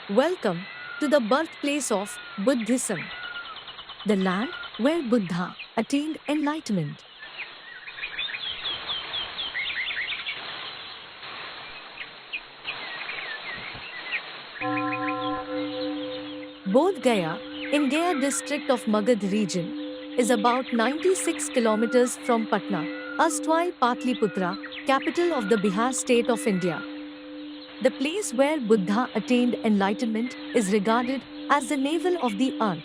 Welcome to the birthplace of Buddhism, the land where Buddha attained enlightenment. Bodh Gaya, in Gaya district of Magad region, is about 96 kilometers from Patna, erstwhile Patliputra, capital of the Bihar state of India. The place where Buddha attained enlightenment is regarded as the navel of the earth.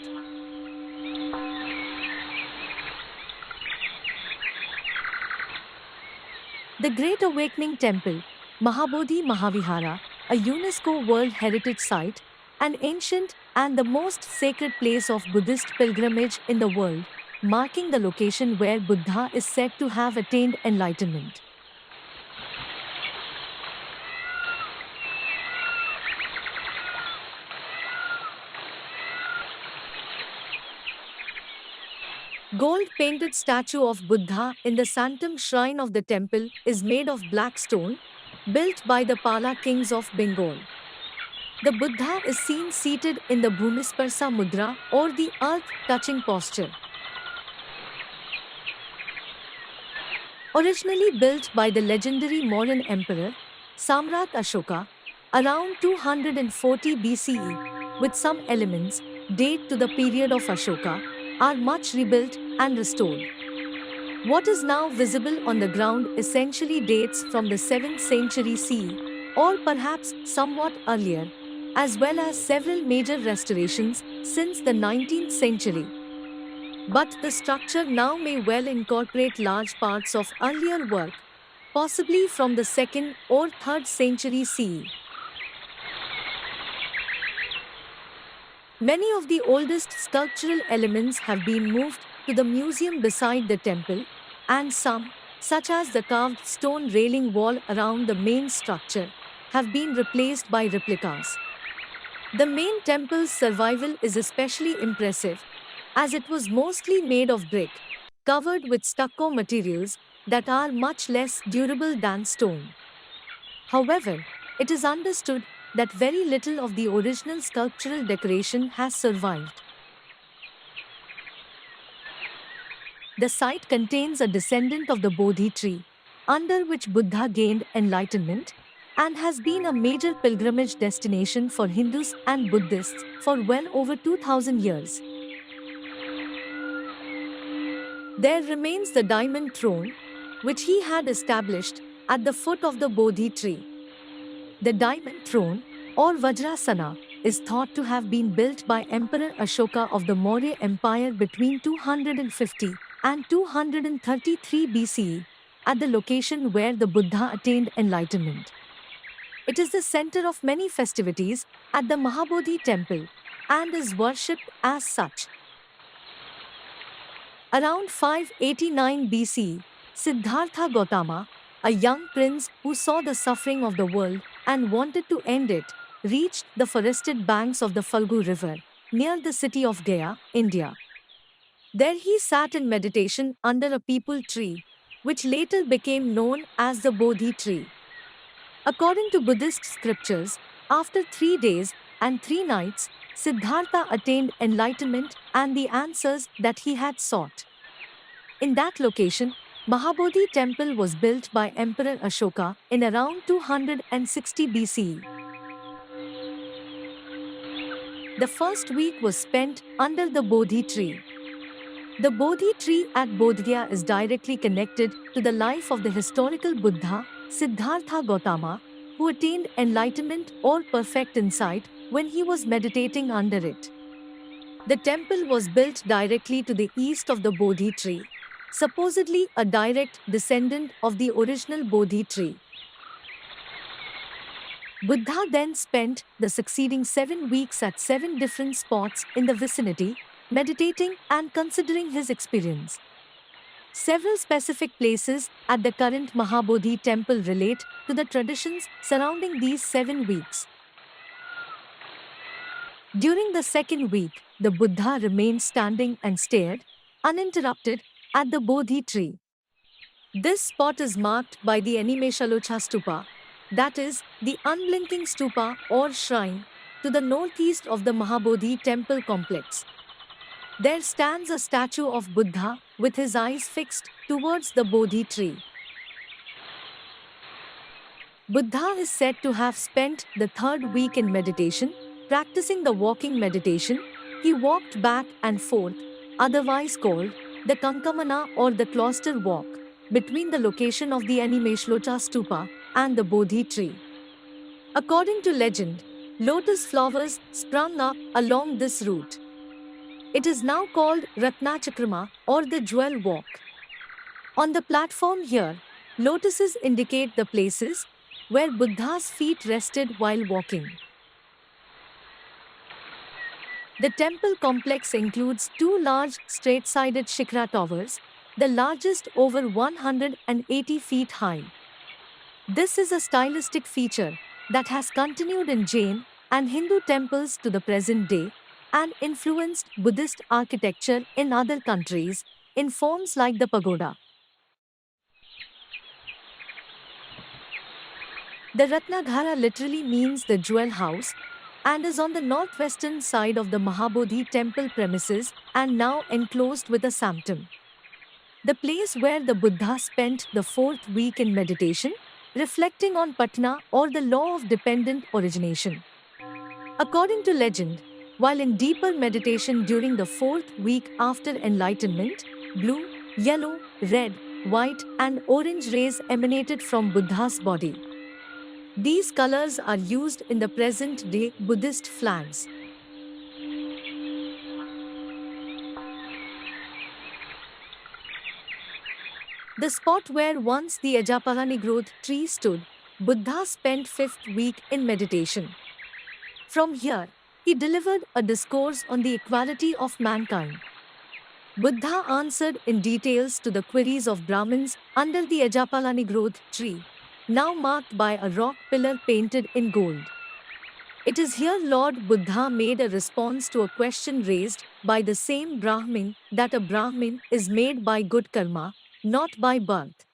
The Great Awakening Temple, Mahabodhi Mahavihara, a UNESCO World Heritage Site, an ancient and the most sacred place of Buddhist pilgrimage in the world, marking the location where Buddha is said to have attained enlightenment. Gold painted statue of Buddha in the Sanctum shrine of the temple is made of black stone, built by the Pala kings of Bengal. The Buddha is seen seated in the Bhumisparsa Mudra or the earth touching posture. Originally built by the legendary Mauryan emperor Samrat Ashoka around 240 BCE, with some elements date to the period of Ashoka, are much rebuilt and restored. What is now visible on the ground essentially dates from the 7th century CE, or perhaps somewhat earlier, as well as several major restorations since the 19th century. But the structure now may well incorporate large parts of earlier work, possibly from the 2nd or 3rd century CE. Many of the oldest sculptural elements have been moved to the museum beside the temple, and some, such as the carved stone railing wall around the main structure, have been replaced by replicas. The main temple's survival is especially impressive, as it was mostly made of brick, covered with stucco materials that are much less durable than stone. However, it is understood that very little of the original sculptural decoration has survived. The site contains a descendant of the Bodhi tree, under which Buddha gained enlightenment, and has been a major pilgrimage destination for Hindus and Buddhists for well over 2000 years. There remains the diamond throne, which he had established at the foot of the Bodhi tree. The diamond throne, or Vajrasana, is thought to have been built by Emperor Ashoka of the Maurya Empire between 250 and 233 BCE, at the location where the Buddha attained enlightenment. It is the center of many festivities at the Mahabodhi temple and is worshipped as such. Around 589 BCE, Siddhartha Gautama, a young prince who saw the suffering of the world and wanted to end it, reached the forested banks of the Falgu river, near the city of Gaya, India. There he sat in meditation under a peepal tree, which later became known as the Bodhi tree. According to Buddhist scriptures, after 3 days and 3 nights, Siddhartha attained enlightenment and the answers that he had sought. In that location, Mahabodhi temple was built by Emperor Ashoka in around 260 BCE. The first week was spent under the Bodhi tree. The Bodhi tree at Bodh Gaya is directly connected to the life of the historical Buddha, Siddhartha Gautama, who attained enlightenment or perfect insight when he was meditating under it. The temple was built directly to the east of the Bodhi tree, supposedly a direct descendant of the original Bodhi tree. Buddha then spent the succeeding 7 weeks at 7 different spots in the vicinity, meditating and considering his experience. Several specific places at the current Mahabodhi temple relate to the traditions surrounding these 7 weeks. During the second week, the Buddha remained standing and stared, uninterrupted, at the Bodhi tree. This spot is marked by the Animeshalocha stupa, that is, the unblinking stupa or shrine, to the northeast of the Mahabodhi temple complex. There stands a statue of Buddha with his eyes fixed towards the Bodhi tree. Buddha is said to have spent the third week in meditation, practicing the walking meditation. He walked back and forth, otherwise called the Kankamana or the cloister walk, between the location of the Animeshlocha stupa and the Bodhi tree. According to legend, lotus flowers sprung up along this route. It is now called Ratnachakrama or the Jewel Walk. On the platform here, lotuses indicate the places where Buddha's feet rested while walking. The temple complex includes two large straight-sided Shikhra towers, the largest over 180 feet high. This is a stylistic feature that has continued in Jain and Hindu temples to the present day and influenced Buddhist architecture in other countries in forms like the pagoda. The Ratnaghara literally means the jewel house and is on the northwestern side of the Mahabodhi temple premises and now enclosed with a sanctum. The place where the Buddha spent the fourth week in meditation, reflecting on Patna or the law of dependent origination. According to legend, while in deeper meditation during the fourth week after enlightenment, blue, yellow, red, white, and orange rays emanated from Buddha's body. These colors are used in the present day Buddhist flags. The spot where once the Ajapahanigrod tree stood, Buddha spent fifth week in meditation. From here, he delivered a discourse on the equality of mankind. Buddha answered in details to the queries of Brahmins under the Ajapalanigrod tree, now marked by a rock pillar painted in gold. It is here Lord Buddha made a response to a question raised by the same Brahmin that a Brahmin is made by good karma, not by birth.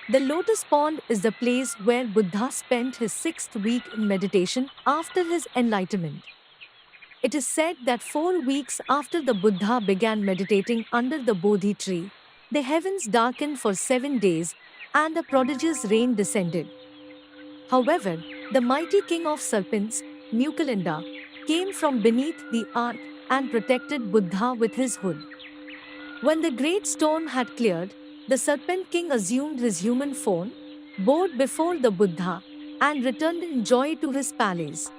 The lotus pond is the place where Buddha spent his sixth week in meditation after his enlightenment. It is said that 4 weeks after the Buddha began meditating under the Bodhi tree, the heavens darkened for 7 days and a prodigious rain descended. However, the mighty king of serpents, Mukalinda, came from beneath the ark and protected Buddha with his hood. When the great storm had cleared, the serpent king assumed his human form, bowed before the Buddha, and returned in joy to his palace.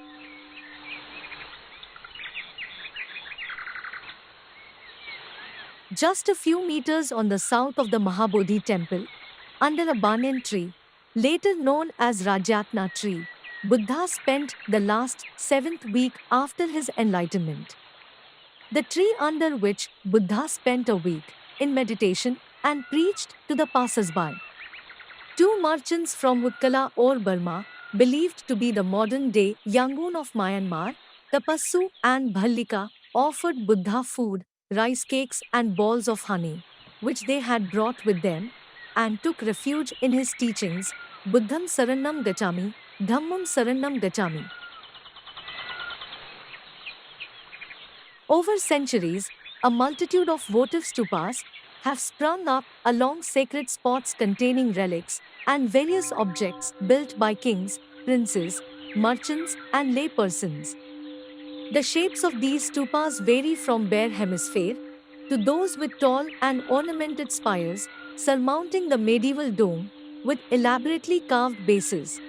Just a few meters on the south of the Mahabodhi temple, under a banyan tree, later known as Rajyatna tree, Buddha spent the last 7th week after his enlightenment. The tree under which Buddha spent a week in meditation and preached to the passers-by. Two merchants from Utkala or Burma, believed to be the modern-day Yangon of Myanmar, Tapassu and Bhallika, offered Buddha food, rice cakes and balls of honey, which they had brought with them, and took refuge in his teachings, Buddham Sarannam Gacchami, Dhammam Sarannam Gacchami. Over centuries, a multitude of votive stupas have sprung up along sacred spots containing relics and various objects built by kings, princes, merchants, and lay persons. The shapes of these stupas vary from bare hemisphere to those with tall and ornamented spires surmounting the medieval dome with elaborately carved bases.